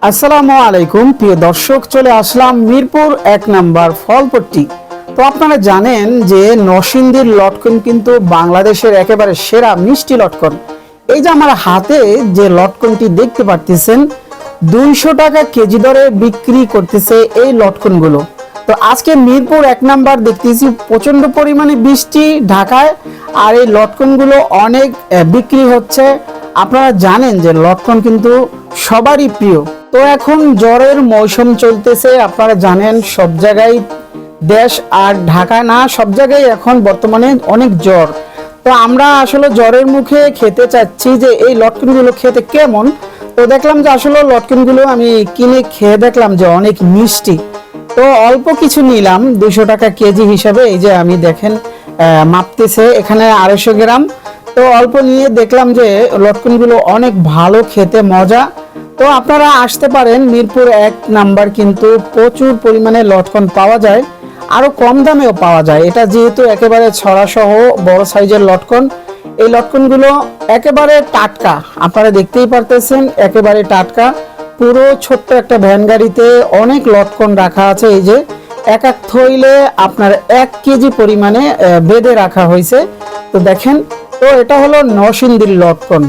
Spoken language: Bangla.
আসসালামু আলাইকুম প্রিয় দর্শক, চলে আসলাম মিরপুর ১ নাম্বার ফলপট্টি। তো আপনারা জানেন যে নরসিংদীর লটকন কিন্তু বাংলাদেশের একেবারে সেরা মিষ্টি লটকন। এই যে আমার হাতে যে লটকনটি দেখতে পারতেছেন, ২০০ টাকা কেজি দরে বিক্রি করতেছে এই লটকনগুলো। তো আজকে মিরপুর ১ নাম্বার দেখতেছি প্রচন্ড পরিমাণে বৃষ্টি ঢাকায়, আর এই লটকনগুলো অনেক বিক্রি হচ্ছে। আপনারা জানেন যে লটকন কিন্তু সবারই প্রিয়। তো এখন জ্বরের মৌসুম চলতেছে, আপনারা জানেন সব জায়গায় দেশ আর ঢাকা না, সব জায়গায় এখন বর্তমানে অনেক জ্বর। তো আমরা আসলে জ্বরের মুখে খেতে চাচ্ছি যে এই লটকনগুলো খেতে কেমন। তো দেখলাম যে আসলে লটকনগুলো আমি কিনে খেয়ে দেখলাম যে অনেক মিষ্টি। তো অল্প কিছু নিলাম ২০০ টাকা কেজি হিসাবে। এই যে আমি দেখেন মাপতেছে এখানে ২৫০ গ্রাম। তো অল্প নিয়ে দেখলাম যে লটকনগুলো অনেক ভালো, খেতে মজা। তো আপনারা আসতে পারেন মিরপুর ১ নাম্বার, কিন্তু প্রচুর পরিমাণে লটকন পাওয়া যায়, আরো কম দামেও পাওয়া যায়। এটা যেহেতু একেবারে ছড়া সহ বড় সাইজের লটকন, এই লটকনগুলো একেবারে টাটকা, আপনারা দেখতেই পারতেছেন একেবারে টাটকা। পুরো ছোট্ট একটা ভ্যান গাড়িতে অনেক লটকন রাখা আছে। এই যে এক এক থইলে আপনার ১ কেজি পরিমাণে বেঁধে রাখা হয়েছে। তো দেখেন, তো এটা হলো নরসিংদীর লটকন।